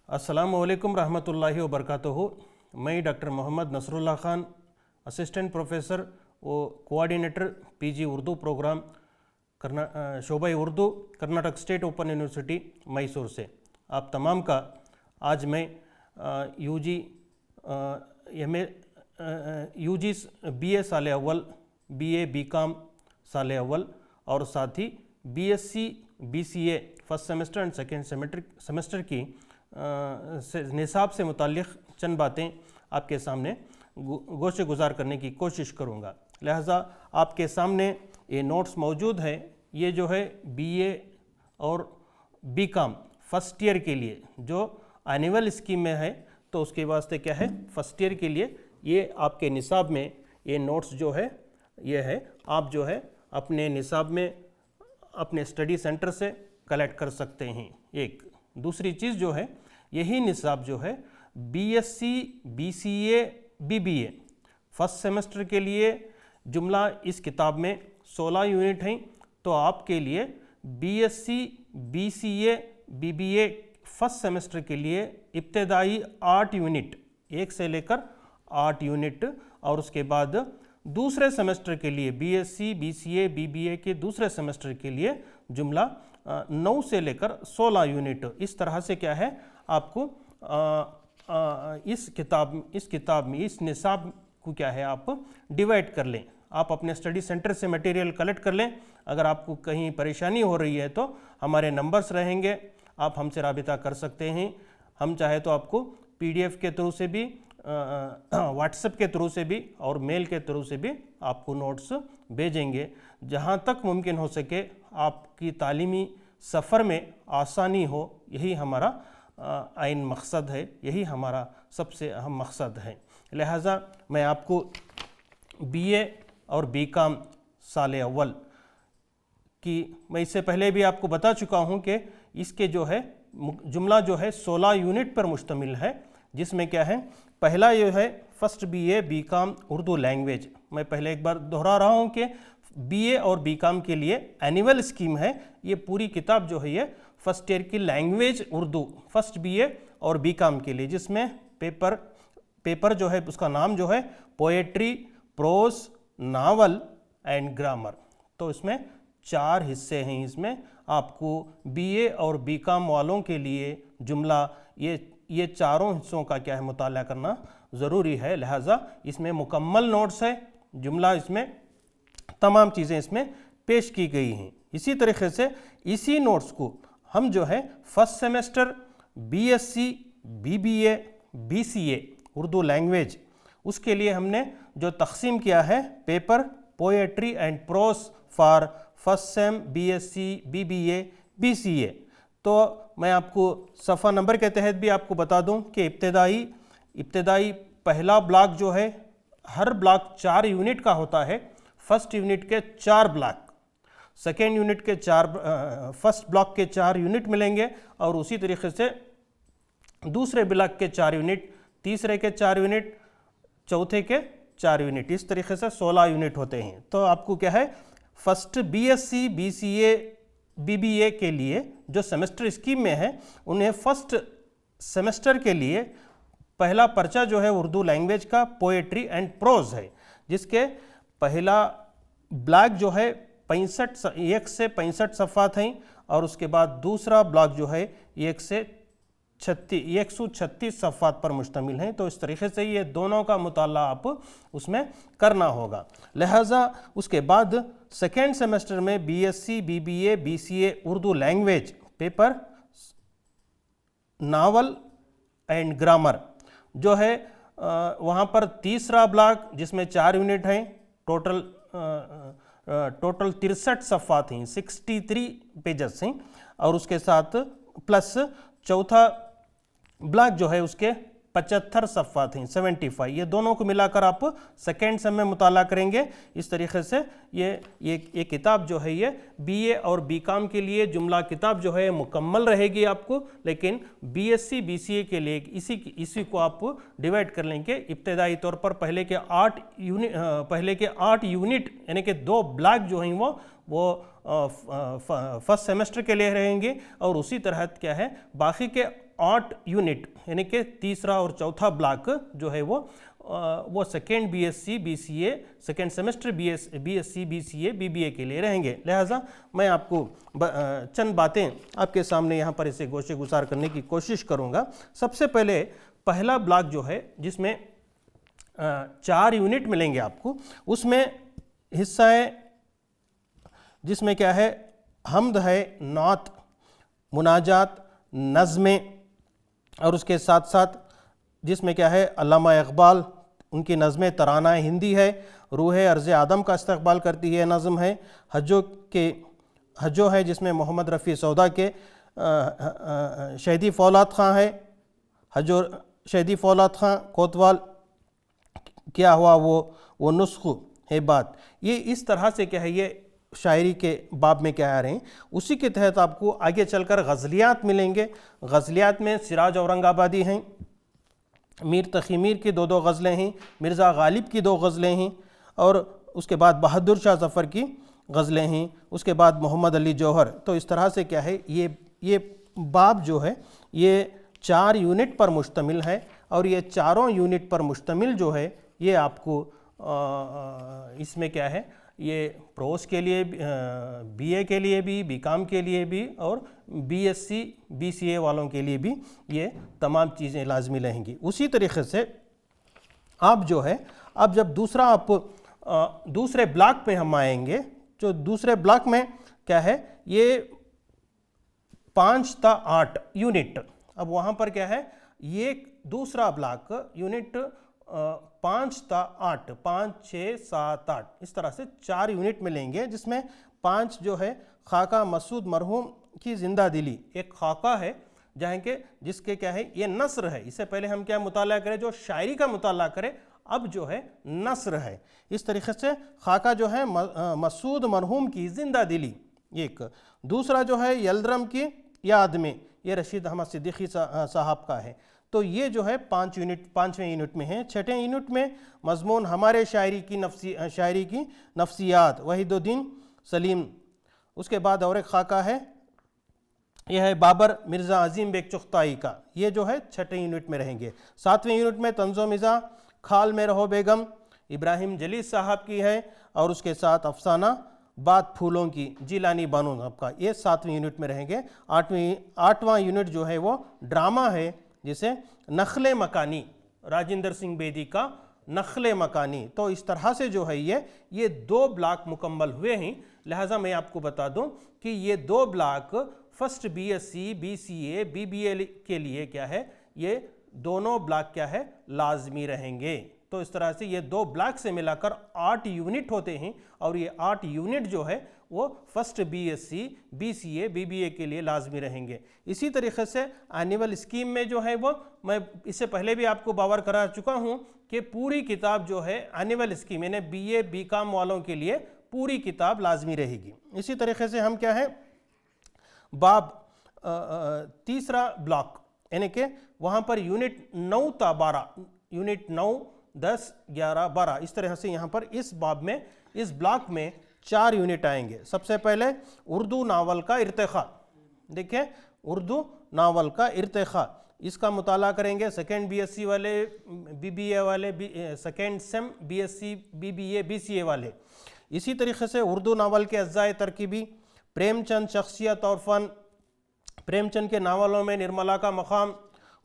अस्सलामु अलैकुम रहमतुल्लाहि व बरकातुहू। मैं doctor Mohammad Nasrullah Khan, assistant professor व कोऑर्डिनेटर पीजी उर्दू प्रोग्राम शोबा Urdu Karnataka state open university Mysore से आप तमाम का आज मैं यूजी बीए साल अव्वल, बीए बीकॉम साल अव्वल और साथ ही BSc BCA first semester and second semester की निसाब से मुताल्लिक़ चंद बातें आपके सामने गोशे गुजार करने की कोशिश करूँगा। लिहाजा आपके सामने ये नोट्स मौजूद है। ये जो है बीए और बीकॉम फर्स्ट ईयर के लिए जो एनुअल स्कीम में है, तो उसके वास्ते क्या है, फर्स्ट ईयर के लिए ये आपके निसाब में ये नोट्स जो है ये है, आप जो है अपने निसाब में अपने स्टडी सेंटर से कलेक्ट कर सकते हैं। एक दूसरी चीज़ जो है, यही निसाब जो है BSc BCA BBA first semester के लिए जुमला इस किताब में 16 यूनिट हैं, तो आपके लिए BSc BCA BBA first semester के लिए इब्तदाई 8 यूनिट, 1 से लेकर 8 यूनिट, और उसके बाद दूसरे सेमेस्टर के लिए बीएससी बीसीए बीबीए के दूसरे सेमेस्टर के लिए जुमला 9 से लेकर 16 यूनिट। इस तरह से क्या है आपको इस किताब में इस निसाब को क्या है आप डिवाइड कर लें। आप अपने स्टडी सेंटर से मटेरियल कलेक्ट कर लें। अगर आपको कहीं परेशानी हो रही है तो हमारे नंबर्स रहेंगे, आप हमसे राबिता कर सकते हैं। हम चाहे तो आपको पीडीएफ के थ्रू से भी, व्हाट्सएप के थ्रू से भी और मेल के थ्रू से भी आपको नोट्स भेजेंगे। जहाँ तक मुमकिन हो सके आपकी तालीमी सफ़र में आसानी हो, यही हमारा आइन मकसद है, यही हमारा सबसे अहम मकसद है। लिहाजा मैं आपको बीए और बीकॉम साल अव्वल की, मैं इससे पहले भी आपको बता चुका हूँ कि इसके जो है जुमला जो है 16 यूनिट पर मुश्तमिल है, जिसमें क्या है, पहला ये है first BA BCom Urdu language. मैं पहले एक बार दोहरा रहा हूँ कि बीए और बीकॉम के लिए एनुअल स्कीम है। ये पूरी किताब जो है ये फर्स्ट ईयर की लैंग्वेज उर्दू फर्स्ट बीए और बीकॉम के लिए, जिसमें पेपर जो है उसका नाम जो है poetry, prose, novel and grammar. तो इसमें 4 हिस्से हैं। इसमें आपको बीए और बीकॉम वालों के लिए जुमला ये चारों हिस्सों का क्या है मुताला करना ज़रूरी है। लिहाजा इसमें मुकम्मल नोट्स है, जुमला इसमें तमाम चीज़ें इसमें पेश की गई हैं। इसी तरीके से इसी नोट्स को हम जो है first semester BSc BBA BCA Urdu language, उसके लिए हमने जो तकसीम किया है paper poetry and prose for first sem BSc BBA BCA. तो मैं आपको सफ़ा नंबर के तहत भी आपको बता दूं कि इब्तदाई पहला ब्लॉक जो है, हर ब्लॉक 4 यूनिट का होता है। फर्स्ट यूनिट के 4 ब्लॉक, सेकेंड यूनिट के 4, फर्स्ट ब्लॉक के 4 यूनिट मिलेंगे, और उसी तरीके से दूसरे ब्लॉक के 4 यूनिट, तीसरे के 4 यूनिट, चौथे के 4 यूनिट, इस तरीके से 16 यूनिट होते हैं। तो आपको क्या है, फर्स्ट बीएससी बीसीए बीबीए के लिए जो सेमेस्टर स्कीम में है, उन्हें फर्स्ट सेमेस्टर के लिए पहला पर्चा जो है उर्दू लैंग्वेज का पोएट्री एंड प्रोज है, जिसके पहला ब्लॉक जो है 1 से 65 सफ़ात हैं, और उसके बाद दूसरा ब्लॉक जो है 136 सफ़ात पर मुश्तमिल हैं। तो इस तरीके से ये दोनों का मुताला आप उसमें करना होगा। लिहाजा उसके बाद सेकेंड सेमेस्टर में BSc BBA BCA Urdu language paper novel and grammar जो है, वहाँ पर तीसरा ब्लॉक जिसमें 4 यूनिट हैं, टोटल 63 सफ़ात हैं, 63 पेजेस हैं, और उसके साथ प्लस चौथा ब्लॉक जो है उसके 75 सफ़ात हैं, 75। ये दोनों को मिलाकर आप सेकेंड सेम में मुताला करेंगे। इस तरीके से ये किताब जो है ये बीए और बीकॉम के लिए जुमला किताब जो है मुकम्मल रहेगी आपको, लेकिन बीएससी बीसीए के लिए इसी को आप डिवाइड कर लेंगे। इब्तदाई तौर पर पहले के 8 यूनिट यानी कि 2 ब्लॉक जो हैं वो फर्स्ट सेमेस्टर के लिए रहेंगे, और उसी तरह क्या है बाकी के 8 यूनिट यानी कि तीसरा और चौथा ब्लॉक जो है वो second BSc BCA second semester BSc BCA BBA के लिए रहेंगे। लिहाजा मैं आपको चंद बातें आपके सामने यहाँ पर इसे गोशे गुजार करने की कोशिश करूँगा। सबसे पहले पहला ब्लॉक जो है जिसमें 4 यूनिट मिलेंगे आपको, उसमें हिस्सा है जिसमें क्या है, हम्द है, नात, मुनाजात, नज़में, और उसके साथ साथ जिसमें क्या है अल्लामा इकबाल उनकी नज़में तराना हिंदी है, रूह अर्ज़ आदम का इस्तक़बाल करती है नज़म है, हज्जो है जिसमें मोहम्मद रफ़ी सौदा के शहीदी फौलाद ख़ां है, हज्जो शहीदी फौलाद ख़ां कोतवाल क्या हुआ वो नुस्ख़ है बात। ये इस तरह से क्या है, ये शायरी के बाब में क्या आ रहे हैं। उसी के तहत आपको आगे चलकर गज़लियात मिलेंगे। गज़लियात में सिराज औरंगाबादी हैं, मीर तक़ी मीर की 2 गज़लें हैं, मिर्ज़ा गालिब की 2 गज़लें हैं, और उसके बाद बहादुर शाह ज़फ़र की गज़लें हैं, उसके बाद मोहम्मद अली जौहर। तो इस तरह से क्या है, ये बाब जो है ये 4 यूनिट पर मुश्तमिल है, और ये चारों यूनिट पर मुश्तमिल जो है ये आपको इसमें क्या है, ये प्रोस के लिए बीए के लिए भी, बीकॉम के लिए भी, और बीएससी बीसीए वालों के लिए भी ये तमाम चीज़ें लाजमी रहेंगी। उसी तरीक़े से आप जो है, अब जब दूसरे ब्लॉक पे हम आएंगे, जो दूसरे ब्लॉक में क्या है, ये 5 ta 8 यूनिट। अब वहाँ पर क्या है, ये दूसरा ब्लॉक यूनिट 5 ta 8, 5, 6, 7, 8 इस तरह से 4 यूनिट मिलेंगे, जिसमें 5 जो है खाका मसूद मरहूम की ज़िंदा दिली, एक खाका है जहाँ के जिसके क्या है, ये नस्र है। इससे पहले हम क्या मुताला करें, जो शायरी का मुताला करें, अब जो है नस्र है। इस तरीक़े से खाका जो है मसूद मरहूम की ज़िंदा दिली एक, दूसरा जो है यल्दरम की याद में, ये रशीद अहमद सिद्दीकी साहब का है। तो ये जो है 5वें यूनिट में है। 6ठे यूनिट में मज़मून हमारे शायरी की नफ्सियात, वहीदुद्दीन सलीम। उसके बाद और एक खाका है, यह है बाबर मिर्ज़ा अज़ीम बेग चुग़ताई का, ये जो है 6ठे यूनिट में रहेंगे। 7वें यूनिट में तंज़ो मिज़ा खाल में रहो बेगम, इब्राहिम जलील साहब की है, और उसके साथ अफसाना बात फूलों की, जिलानी बानो साहब का, ये 7वें यूनिट में रहेंगे। 8वां यूनिट जो है वो ड्रामा है, जिसे नखले मकानी, राजेंद्र सिंह बेदी का नखले मकानी। तो इस तरह से जो है ये 2 ब्लॉक मुकम्मल हुए हैं। लिहाजा मैं आपको बता दूं कि ये 2 block first BSc BCA BBA के लिए क्या है, ये दोनों ब्लॉक क्या है, लाजमी रहेंगे। तो इस तरह से ये 2 ब्लॉक से मिलाकर 8 यूनिट होते हैं, और ये 8 यूनिट जो है वो फर्स्ट बीएससी बीसीए बीबीए के लिए लाजमी रहेंगे। इसी तरीके से एनुअल स्कीम में जो है वो, मैं इससे पहले भी आपको बावर करा चुका हूँ कि पूरी किताब जो है एनुअल स्कीम यानी बीए बीकॉम वालों के लिए पूरी किताब लाजमी रहेगी। इसी तरीके से हम क्या है, बाब तीसरा ब्लॉक यानी कि वहाँ पर यूनिट 9 ta 12, यूनिट 9, 10, 11, 12 इस तरह से यहाँ पर इस बाब में, इस ब्लॉक में 4 यूनिट आएंगे। सबसे पहले उर्दू नावल का इर्तिखा, देखिए उर्दू नावल का इर्तिखा, इसका मुताला करेंगे सेकेंड बीएससी वाले, बीबीए वाले, second same BSc BBA BCA वाले। इसी तरीके से उर्दू नावल के अज्जाए तरकीबी, प्रेमचंद शख्सियत और फ़न, प्रेमचंद के नावलों में निर्मला का मकाम,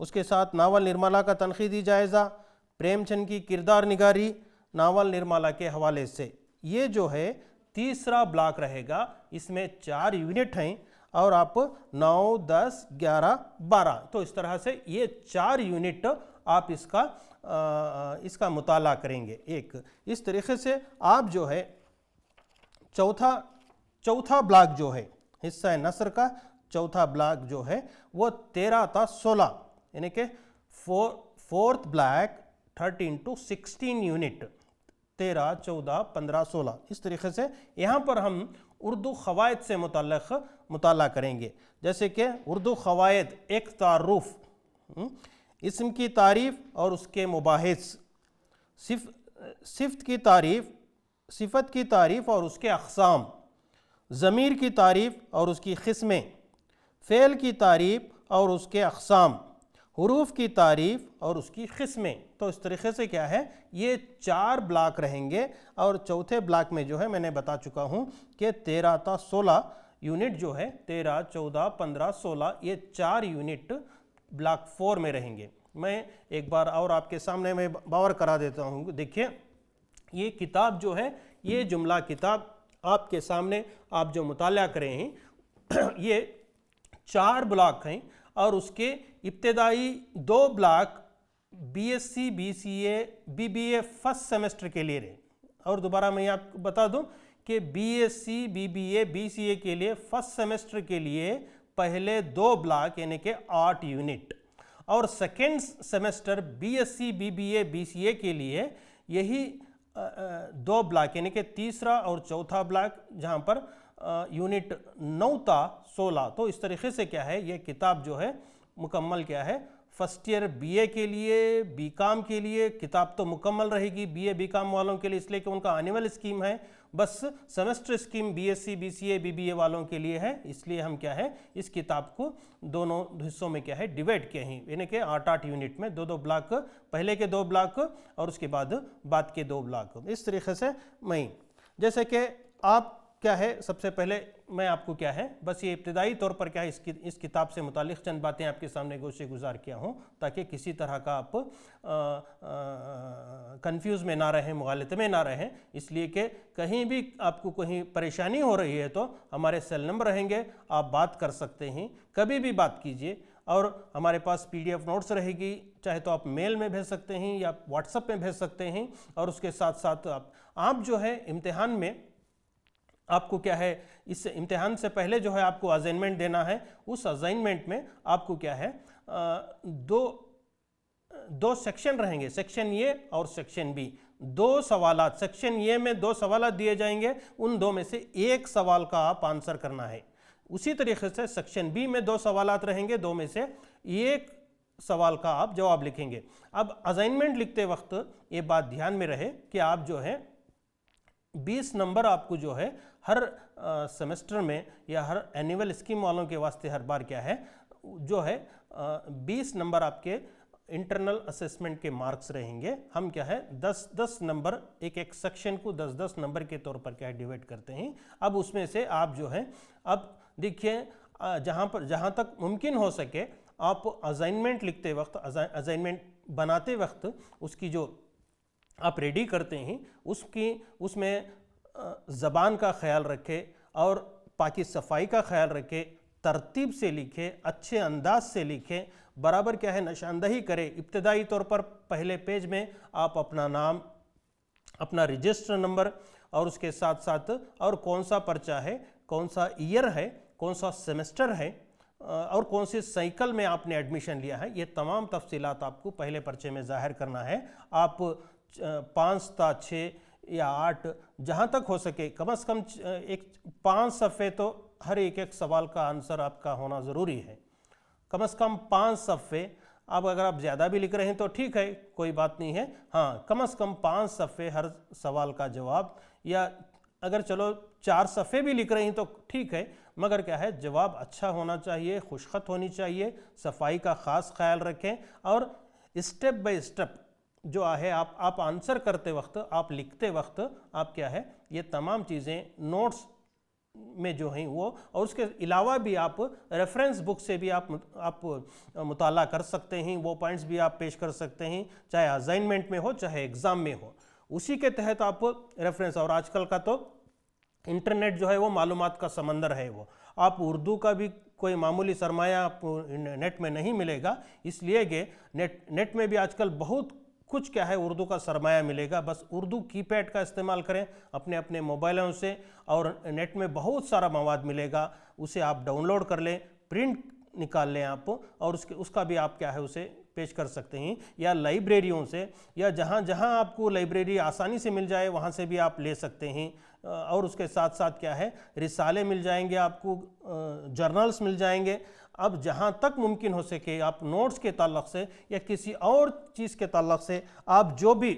उसके साथ नावल निर्मला का तनक़ीदी जायज़ा, प्रेमचंद की किरदार निगारी नावल निर्मला के हवाले से। ये जो है तीसरा ब्लॉक रहेगा, इसमें 4 यूनिट हैं, और आप 9, 10, 11, 12 तो इस तरह से ये 4 यूनिट आप इसका मुताला करेंगे। एक इस तरीके से आप जो है चौथा ब्लॉक जो है हिस्सा नसर का, चौथा ब्लॉक जो है वो 13 ta 16 यानी कि फोर्थ ब्लॉक 13 to 16 यूनिट, 13, 14, 15, 16 इस तरीके से यहाँ पर हम उर्दू ख़वायद से मुताला करेंगे। जैसे कि उर्दू ख़वायद, एक तारुफ़, इस्म की तारीफ़ और उसके मुबाहिस, सिफ़त की तारीफ़, सिफ़त की तारीफ़ और उसके अक़साम, ज़मीर की तारीफ़ और उसकी क़िस्में, फ़ेल की तारीफ़ और उसके अक़साम, हुरूफ की तारीफ़ और उसकी क़िस्में। तो इस तरीक़े से क्या है, ये 4 ब्लॉक रहेंगे और चौथे ब्लॉक में जो है मैंने बता चुका हूँ कि 13 था 16 यूनिट जो है, 13, 14, 15, 16, ये 4 यूनिट ब्लॉक 4 में रहेंगे। मैं एक बार और आपके सामने मैं बावर करा देता हूँ। देखिए ये किताब जो है, ये जुमला किताब आपके सामने आप जो मुताला करें हैं ये 4 ब्लॉक हैं और उसके इब्तदाई 2 block BSc, BCA, BBA first semester के लिए रहे। और दोबारा मैं आपको बता दूं कि बीएससी, बीबीए, बीसीए के लिए फर्स्ट सेमेस्टर के लिए पहले 2 ब्लॉक यानी कि 8 यूनिट, और second semester BSc, BBA, BCA के लिए यही 2 ब्लॉक यानी कि तीसरा और चौथा ब्लॉक, जहाँ पर यूनिट 9 था 16। तो इस तरीके से क्या है, ये किताब जो है मुकम्मल क्या है, फर्स्ट ईयर बीए के लिए, बीकॉम के लिए किताब तो मुकम्मल रहेगी बीए बीकॉम वालों के लिए, इसलिए कि उनका एनुअल स्कीम है। बस semester scheme BSc, BCA, BBA वालों के लिए है, इसलिए हम क्या है इस किताब को दोनों हिस्सों में क्या है डिवाइड किए हैं, यानी कि 8-8 यूनिट में 2-2 ब्लॉक, पहले के 2 ब्लॉक और उसके बाद के 2 ब्लॉक। इस तरीके से मैं जैसे कि आप क्या है, सबसे पहले मैं आपको क्या है बस ये इब्तदाई तौर पर क्या है इस किताब से मुतालिक चंद बातें आपके सामने गोशे गुजार किया हूँ, ताकि किसी तरह का आप कंफ्यूज में ना रहें, मुगालते में ना रहें। इसलिए कि कहीं भी आपको कहीं परेशानी हो रही है तो हमारे सेल नंबर रहेंगे, आप बात कर सकते हैं, कभी भी बात कीजिए। और हमारे पास PDF नोट्स रहेगी, चाहे तो आप मेल में भेज सकते हैं या व्हाट्सएप में भेज सकते हैं। और उसके साथ साथ आप जो है इम्तिहान में आपको क्या है, इस इम्तिहान से पहले जो है आपको असाइनमेंट देना है। उस असाइनमेंट में आपको क्या है दो सेक्शन रहेंगे, सेक्शन ए और सेक्शन बी। 2 सवालात, सेक्शन ए में 2 सवालात दिए जाएंगे, उन 2 में से एक सवाल का आप आंसर करना है। उसी तरीके से सेक्शन बी में 2 सवालात रहेंगे, 2 में से एक सवाल का आप जवाब लिखेंगे। अब असाइनमेंट लिखते वक्त ये बात ध्यान में रहे कि आप जो है 20 नंबर आपको जो है हर सेमेस्टर में या हर एनुअल स्कीम वालों के वास्ते हर बार क्या है जो है 20 नंबर आपके इंटरनल असेसमेंट के मार्क्स रहेंगे। हम क्या है 10-10 नंबर एक सेक्शन को 10-10 नंबर के तौर पर क्या है डिवाइड करते हैं। अब उसमें से आप जो है, अब देखिए जहाँ तक मुमकिन हो सके आप असाइनमेंट लिखते वक्त, असाइनमेंट बनाते वक्त उसकी जो आप रेडी करते हैं उसमें ज़बान का ख्याल रखें और पाकी सफाई का ख्याल रखें, तरतीब से लिखें, अच्छे अंदाज से लिखें, बराबर क्या है निशानदही करें। इब्तदाई तौर पर पहले पेज में आप अपना नाम, अपना रजिस्टर नंबर और उसके साथ साथ और कौन सा पर्चा है, कौन सा ईयर है, कौन सा सेमेस्टर है और कौन से साइकिल में आपने एडमिशन लिया है, ये तमाम तफसीलात आपको पहले पर्चे में ज़ाहिर करना है। आप 5 था 6 या 8 जहाँ तक हो सके कम से कम 5 सफ़े तो हर एक सवाल का आंसर आपका होना ज़रूरी है, कम से कम 5 सफ़े। अब अगर आप ज़्यादा भी लिख रहे हैं तो ठीक है, कोई बात नहीं है, हाँ कम से कम 5 सफ़े हर सवाल का जवाब, या अगर चलो 4 सफ़े भी लिख रहे हैं तो ठीक है, मगर क्या है जवाब अच्छा होना चाहिए, खुशखत होनी चाहिए, सफाई का ख़ास ख्याल रखें। और स्टेप बाय स्टेप जो है आप आंसर करते वक्त, आप लिखते वक्त आप क्या है ये तमाम चीज़ें नोट्स में जो हैं वो, और उसके अलावा भी आप रेफरेंस बुक से भी आप मुताला कर सकते हैं, वो पॉइंट्स भी आप पेश कर सकते हैं, चाहे असाइनमेंट में हो चाहे एग्ज़ाम में हो, उसी के तहत आप रेफरेंस। और आजकल का तो इंटरनेट जो है वो मालूमात का समंदर है, वो आप उर्दू का भी कोई मामूली सरमाया आपको नेट में नहीं मिलेगा, इसलिए कि नेट में भी आजकल बहुत कुछ क्या है उर्दू का सरमाया मिलेगा। बस उर्दू कीपैड का इस्तेमाल करें अपने अपने मोबाइलों से, और नेट में बहुत सारा मवाद मिलेगा, उसे आप डाउनलोड कर लें, प्रिंट निकाल लें आप, और उसका भी आप क्या है उसे पेश कर सकते हैं, या लाइब्रेरियों से, या जहाँ जहाँ आपको लाइब्रेरी आसानी से मिल जाए वहाँ से भी आप ले सकते हैं। और उसके साथ साथ क्या है रिसाले मिल जाएंगे आपको, जर्नल्स मिल जाएंगे। अब जहाँ तक मुमकिन हो सके आप नोट्स के ताल्लुक़ से या किसी और चीज़ के ताल्लुक़ से आप जो भी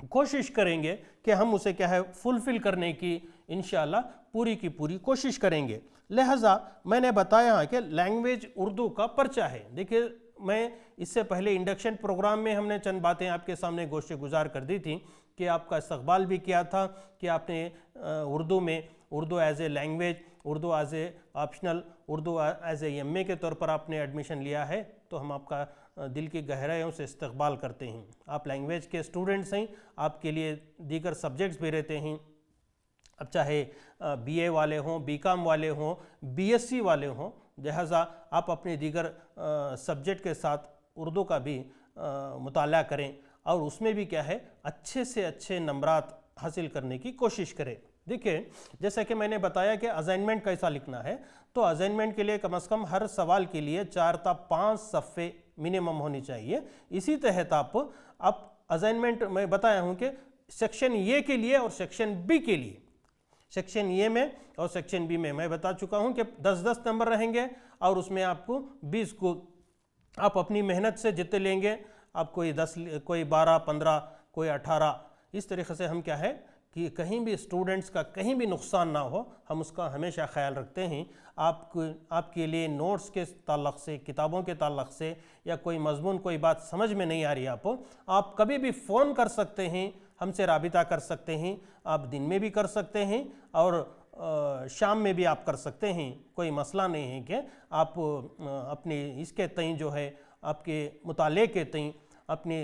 कोशिश करेंगे कि हम उसे क्या है फुलफ़िल करने की इंशाअल्लाह पूरी की पूरी कोशिश करेंगे। लिहाजा मैंने बताया कि लैंग्वेज उर्दू का पर्चा है। देखिए, मैं इससे पहले इंडक्शन प्रोग्राम में हमने चंद बातें आपके सामने गोश्त गुजार कर दी थी कि आपका इस्तकबाल भी किया था कि आपने उर्दू में Urdu as a language, Urdu as a optional, Urdu as a MA के तौर पर आपने एडमिशन लिया है, तो हम आपका दिल की गहराइयों से इस्तकबाल करते हैं। आप लैंग्वेज के स्टूडेंट्स हैं, आपके लिए दीगर सब्जेक्ट्स भी रहते हैं। अब चाहे बीए वाले हों, बीकॉम वाले हों, बीएससी वाले हों, लिहाजा आप अपने दीगर सब्जेक्ट के साथ उर्दू का भी मुताला करें और उसमें भी क्या है अच्छे से अच्छे नंबरात हासिल करने की कोशिश करें। देखिए, जैसा कि मैंने बताया कि असाइनमेंट कैसा लिखना है, तो असाइनमेंट के लिए कम से कम हर सवाल के लिए 4 से 5 सफ़े मिनिमम होनी चाहिए। इसी तहत आप असाइनमेंट मैं बताया हूँ कि सेक्शन ए के लिए और सेक्शन बी के लिए, सेक्शन ए में और सेक्शन बी में मैं बता चुका हूँ कि 10-10 नंबर रहेंगे और उसमें आपको 20 को आप अपनी मेहनत से जितने लेंगे, आप कोई 10, कोई 12, 15, कोई 18, इस तरीके से हम क्या है कि कहीं भी स्टूडेंट्स का कहीं भी नुकसान ना हो, हम उसका हमेशा ख्याल रखते हैं। आपके लिए नोट्स के ताल्लुक़ से, किताबों के ताल्लुक़ से या कोई मजमून कोई बात समझ में नहीं आ रही आप कभी भी फ़ोन कर सकते हैं, हमसे राबिता कर सकते हैं। आप दिन में भी कर सकते हैं और शाम में भी आप कर सकते हैं, कोई मसला नहीं है कि आप अपने इसके तय जो है आपके मुताले के तय अपने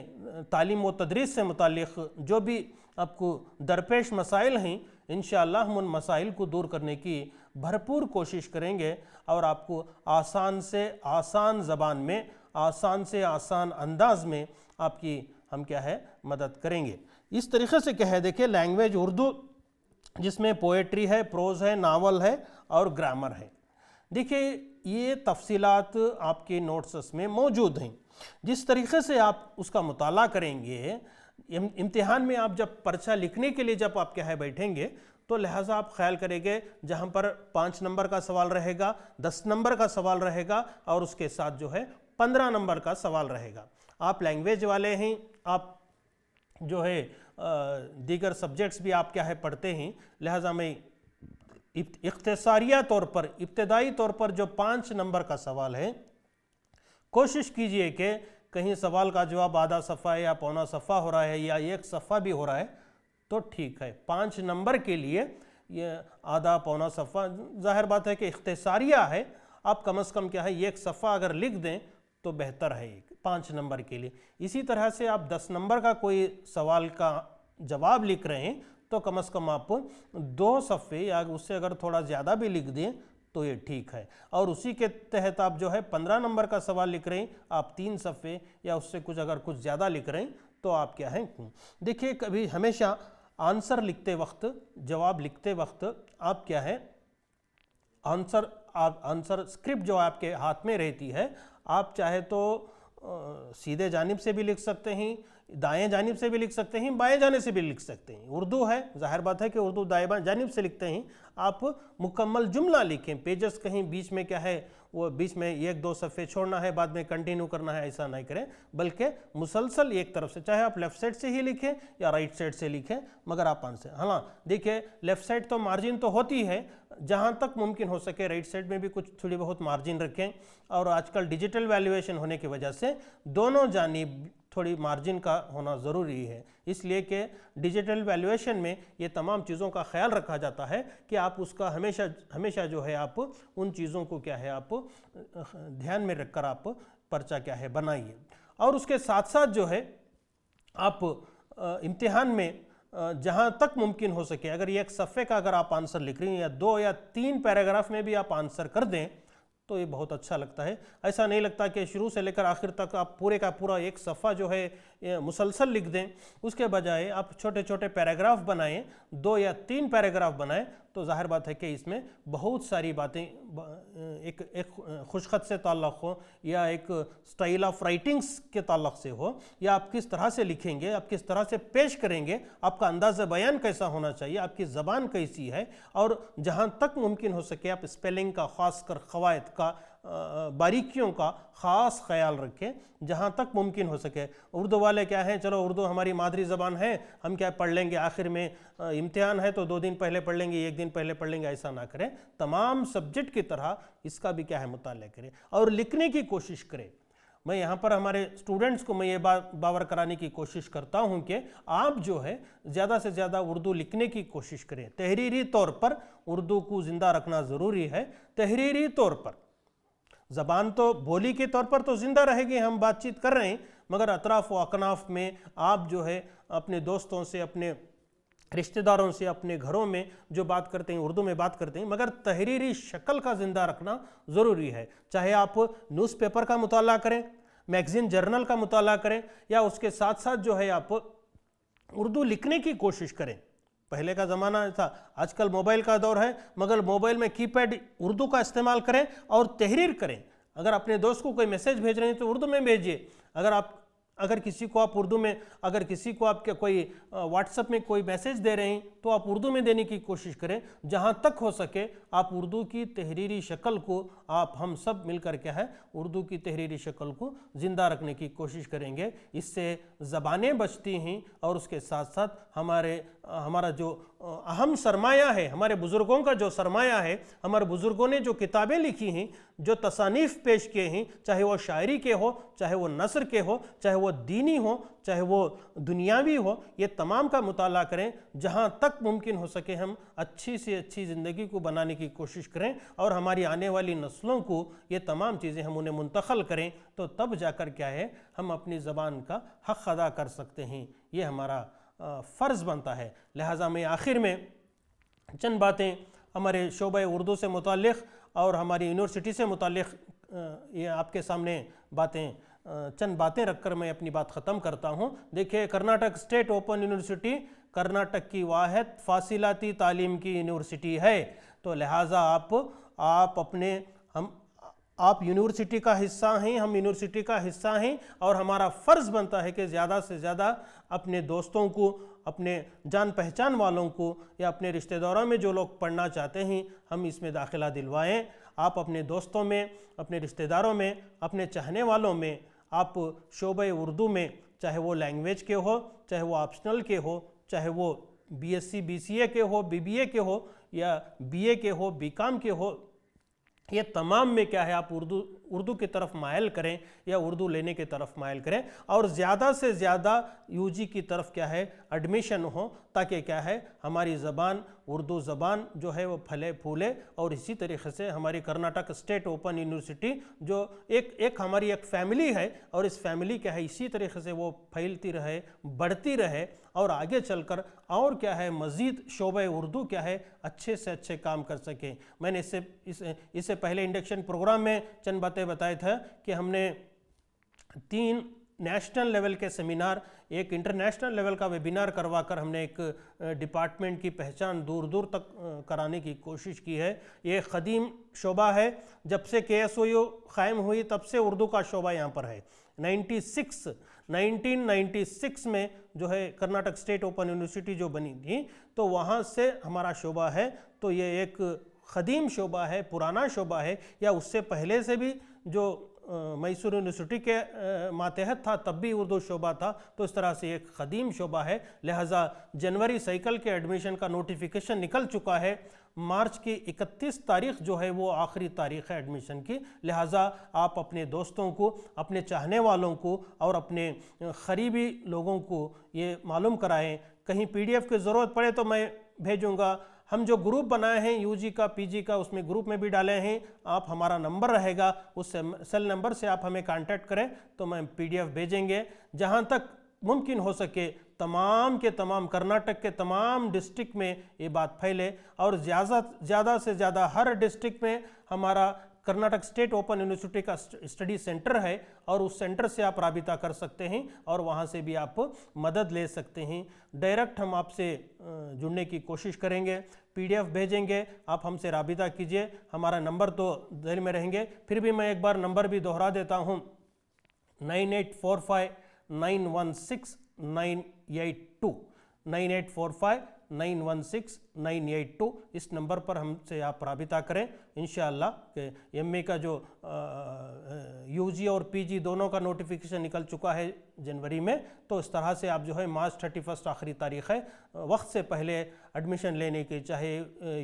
तालीम व तदरीस से मुतालिक़ जो भी आपको दरपेश मसाइल हैं, इंशाअल्लाह हम उन मसाइल को दूर करने की भरपूर कोशिश करेंगे और आपको आसान से आसान ज़बान में, आसान से आसान अंदाज में आपकी हम क्या है मदद करेंगे। इस तरीक़े से क्या है, देखिए लैंग्वेज उर्दू जिसमें पोएट्री है, प्रोज़ है, नावल है और ग्रामर है। देखिए, ये तफसीलात आपके नोट्स में मौजूद हैं। जिस तरीक़े से आप उसका मुताला करेंगे, इम्तिहान में आप जब पर्चा लिखने के लिए जब आप क्या है बैठेंगे, तो लिहाजा आप ख्याल करेंगे जहाँ पर 5 नंबर का सवाल रहेगा, 10 नंबर का सवाल रहेगा और उसके साथ जो है 15 नंबर का सवाल रहेगा। आप लैंग्वेज वाले हैं, आप जो है दीगर सब्जेक्ट्स भी आप क्या है पढ़ते हैं, लिहाजा मैं इख्तिसारिया तौर पर, इब्तदाई तौर पर जो 5 नंबर का सवाल है, कोशिश कीजिए कि कहीं सवाल का जवाब आधा सफ़ा या पौना सफ़ा हो रहा है या 1 सफ़ा भी हो रहा है तो ठीक है। 5 नंबर के लिए ये आधा पौना सफ़ा, जाहिर बात है कि इख्तिसारिया है, आप कम से कम क्या है 1 सफ़ा अगर लिख दें तो बेहतर है 5 नंबर के लिए। इसी तरह से आप 10 नंबर का कोई सवाल का जवाब लिख रहे हैं तो कम से कम आप 2 सफ़े या उससे अगर थोड़ा ज़्यादा भी लिख दें तो ये ठीक है। और उसी के तहत आप जो है 15 नंबर का सवाल लिख रहे हैं, आप 3 सफ़े या उससे कुछ अगर कुछ ज़्यादा लिख रहे हैं तो आप क्या हैं, देखिए कभी हमेशा आंसर लिखते वक्त, जवाब लिखते वक्त आप क्या है आंसर स्क्रिप्ट जो आपके हाथ में रहती है, आप चाहे तो सीधे जानिब से भी लिख सकते हैं, दाएं जानिब से भी लिख सकते हैं, बाएं जाने से भी लिख सकते हैं। उर्दू है, जाहिर बात है कि उर्दू दाएं जानिब से लिखते हैं। आप मुकम्मल जुमला लिखें, पेजेस कहीं बीच में क्या है वो बीच में 1-2 सफ़े छोड़ना है, बाद में कंटिन्यू करना है, ऐसा नहीं करें, बल्कि मुसलसल एक तरफ से, चाहे आप लेफ़्ट साइड से ही लिखें या राइट साइड से लिखें, मगर आप आंसर, हाँ देखिए लेफ़्ट साइड तो मार्जिन तो होती है, जहाँ तक मुमकिन हो सके राइट साइड में भी कुछ थोड़ी बहुत मार्जिन रखें। और आजकल डिजिटल वैल्यूएशन होने की वजह से दोनों जानिब थोड़ी मार्जिन का होना ज़रूरी है, इसलिए कि डिजिटल वैल्यूएशन में ये तमाम चीज़ों का ख्याल रखा जाता है कि आप उसका हमेशा जो है आप उन चीज़ों को क्या है आप ध्यान में रखकर आप पर्चा क्या है बनाइए। और उसके साथ साथ जो है आप इम्तिहान में जहाँ तक मुमकिन हो सके, अगर ये 1 सफ़े का अगर आप आंसर लिख रही हैं या 2 या 3 पैराग्राफ में भी आप आंसर कर दें तो ये बहुत अच्छा लगता है। ऐसा नहीं लगता कि शुरू से लेकर आखिर तक आप पूरे का पूरा 1 सफ़ा जो है मुसलसल लिख दें, उसके बजाय आप छोटे छोटे पैराग्राफ बनाएं, 2 या 3 पैराग्राफ बनाएं, तो जाहिर बात है कि इसमें बहुत सारी बातें एक खुशखत से ताल्लुक़ हो या एक स्टाइल ऑफ राइटिंग्स के ताल्लुक़ से हो, या आप किस तरह से लिखेंगे, आप किस तरह से पेश करेंगे, आपका अंदाज़ बयान कैसा होना चाहिए, आपकी ज़बान कैसी है, और जहाँ तक मुमकिन हो सके आप स्पेलिंग का, ख़ास कर क़वायद का बारीकियों का ख़ास ख्याल रखें जहाँ तक मुमकिन हो सके। उर्दू वाले क्या हैं, चलो उर्दू हमारी मादरी ज़बान है, हम क्या पढ़ लेंगे, आखिर में इम्तिहान है तो 2 दिन पहले पढ़ लेंगे, 1 दिन पहले पढ़ लेंगे, ऐसा ना करें। तमाम सब्जेक्ट की तरह इसका भी क्या है मुताला करें और लिखने की कोशिश करें। मैं यहाँ पर हमारे स्टूडेंट्स को मैं ये बावर कराने की कोशिश करता हूँ कि आप जो है ज़्यादा से ज़्यादा उर्दू लिखने की कोशिश करें। तहरीरी तौर पर उर्दू को ज़िंदा रखना ज़रूरी है। तहरीरी तौर पर ज़बान तो बोली के तौर पर तो ज़िंदा रहेगी, हम बातचीत कर रहे हैं, मगर अतराफ़ व अकनाफ में आप जो है अपने दोस्तों से, अपने रिश्तेदारों से, अपने घरों में जो बात करते हैं उर्दू में बात करते हैं, मगर तहरीरी शक्ल का ज़िंदा रखना ज़रूरी है। चाहे आप न्यूज़पेपर का मुताला करें, मैगज़ीन जर्नल का मुताला करें, या उसके साथ साथ जो है आप उर्दू लिखने की कोशिश करें। पहले का ज़माना था, आजकल मोबाइल का दौर है, मगर मोबाइल में कीपैड उर्दू का इस्तेमाल करें और तहरीर करें। अगर अपने दोस्त को कोई मैसेज भेज रहे हैं तो उर्दू में भेजिए। अगर किसी को आप उर्दू में, अगर किसी को आप कोई व्हाट्सएप में कोई मैसेज दे रहे हैं तो आप उर्दू में देने की कोशिश करें। जहाँ तक हो सके आप उर्दू की तहरीरी शक्ल को, आप हम सब मिलकर क्या है उर्दू की तहरीरी शक्ल को ज़िंदा रखने की कोशिश करेंगे। इससे ज़बानें बचती हैं और उसके साथ साथ हमारा जो अहम सरमाया है, हमारे बुज़ुर्गों का जो सरमाया है, हमारे बुज़ुर्गों ने जो किताबें लिखी हैं, जो तसानीफ़ पेश किए हैं, चाहे वो शायरी के हो, चाहे वो नस्र के हो, चाहे वो दीनी हो, चाहे वो दुनियावी हो, ये तमाम का मुताला करें। जहाँ तक मुमकिन हो सके हम अच्छी से अच्छी ज़िंदगी को बनाने की कोशिश करें और हमारी आने वाली नस्लों को ये तमाम चीज़ें हम उन्हें मुंतक़ल करें, तो तब जाकर क्या है हम अपनी ज़बान का हक़ अदा कर सकते हैं। ये हमारा फ़र्ज़ बनता है। लिहाजा मैं आखिर में चंद बातें हमारे शोबे उर्दू से मुताल्लिक़ और हमारी यूनिवर्सिटी से मुताल्लिक़ ये आपके सामने चंद बातें रखकर मैं अपनी बात ख़त्म करता हूँ। देखिए, Karnataka state open university Karnataka की वाहिद फासिलाती तालीम की यूनिवर्सिटी है। तो लिहाजा आप यूनिवर्सिटी का हिस्सा हैं, हम यूनिवर्सिटी का हिस्सा हैं और हमारा फ़र्ज़ बनता है कि ज़्यादा से ज़्यादा अपने दोस्तों को, अपने जान पहचान वालों को या अपने रिश्तेदारों में जो लोग पढ़ना चाहते हैं हम इसमें दाखिला दिलवाएं। आप अपने दोस्तों में, अपने रिश्तेदारों में, अपने चाहने वालों में आप शोबे उर्दू में, चाहे वो लैंग्वेज के हो, चाहे वो ऑप्शनल के हो, चाहे वो बीएससी बीसीए के हो, बीबीए के हो या बीए के हो, बीकॉम के हो, ये तमाम में क्या है आप उर्दू की तरफ मायल करें या उर्दू लेने की तरफ मायल करें और ज़्यादा से ज़्यादा यूजी की तरफ क्या है एडमिशन हो, ताकि क्या है हमारी ज़बान, उर्दू ज़बान जो है वो फले फूले। और इसी तरीके से हमारी कर्नाटक स्टेट ओपन यूनिवर्सिटी जो एक हमारी एक फ़ैमिली है और इस फैमिली क्या है इसी तरीके से वो फैलती रहे, बढ़ती रहे और आगे चलकर और क्या है मज़ीद शोबे उर्दू क्या है अच्छे से अच्छे काम कर सके। मैंने इससे पहले इंडक्शन प्रोग्राम में चंद बातें बताए थे कि हमने 3 नेशनल लेवल के सेमिनार, एक इंटरनेशनल लेवल का वेबिनार करवाकर हमने एक डिपार्टमेंट की पहचान दूर दूर तक कराने की कोशिश की है। ये ख़दीम शोबा है, जब से KSOU क़ायम हुई तब से उर्दू का शोबा यहाँ पर है। 1996 में जो है कर्नाटक स्टेट ओपन यूनिवर्सिटी जो बनी थी तो वहाँ से हमारा शोबा है। तो ये एक ख़दीम शोबा है, पुराना शोबा है, या उससे पहले से भी जो मैसूर यूनिवर्सिटी के मातहत था तब भी उर्दू शोबा था। तो इस तरह से एक ख़दीम शोबा है। लिहाजा जनवरी साइकिल के एडमिशन का नोटिफिकेशन निकल चुका है। मार्च की 31 तारीख जो है वो आखिरी तारीख़ है एडमिशन की। लिहाजा आप अपने दोस्तों को, अपने चाहने वालों को और अपने क़रीबी लोगों को ये मालूम कराएं। कहीं PDF की ज़रूरत पड़े तो मैं भेजूँगा। हम जो ग्रुप बनाए हैं यूजी का, पीजी का, उसमें ग्रुप में भी डाले हैं। आप हमारा नंबर रहेगा, उस सेल नंबर से आप हमें कांटेक्ट करें तो मैं PDF भेजेंगे। जहां तक मुमकिन हो सके तमाम के तमाम कर्नाटक के तमाम डिस्ट्रिक्ट में ये बात फैले और ज़्यादा से ज़्यादा हर डिस्ट्रिक्ट में हमारा कर्नाटक स्टेट ओपन यूनिवर्सिटी का स्टडी सेंटर है और उस सेंटर से आप राबिता कर सकते हैं और वहाँ से भी आप मदद ले सकते हैं। डायरेक्ट हम आपसे जुड़ने की कोशिश करेंगे, PDF भेजेंगे, आप हमसे राबिता कीजिए। हमारा नंबर तो दिल में रहेंगे, फिर भी मैं एक बार नंबर भी दोहरा देता हूँ, 9845916982, 9845 916982। इस नंबर पर हमसे आप राबिता करें। इंशाअल्लाह कि एमए का जो यूजी और पीजी दोनों का नोटिफिकेशन निकल चुका है जनवरी में, तो इस तरह से आप जो है मार्च 31 आखिरी तारीख़ है, वक्त से पहले एडमिशन लेने की, चाहे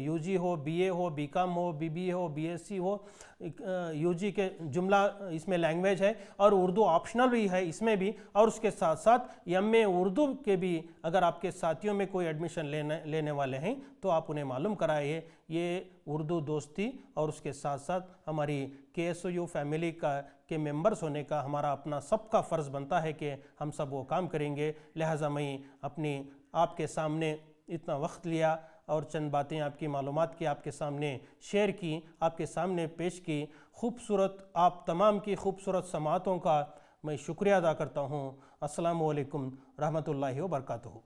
यूजी हो, बीए हो, बीकॉम हो, बीबीए हो, बीएससी हो। यूजी के जुमला इसमें लैंग्वेज है और उर्दू ऑप्शनल भी है इसमें भी, और उसके साथ साथ एमए उर्दू के भी अगर आपके साथियों में कोई एडमिशन लेने वाले हैं तो आप उन्हें मालूम कराइए। ये उर्दू दोस्ती और उसके साथ साथ हमारी KSOU फैमिली के मेंबर्स होने का हमारा अपना सबका फ़र्ज़ बनता है कि हम सब वो काम करेंगे। लिहाजा मैं अपनी आपके सामने इतना वक्त लिया और चंद बातें आपकी मालूमात की आपके सामने शेयर की, आपके सामने पेश की। खूबसूरत आप तमाम की खूबसूरत समातों का मैं शुक्रिया अदा करता हूँ। अस्सलामु अलैकुम रहमतुल्लाहि व बरकातुहू।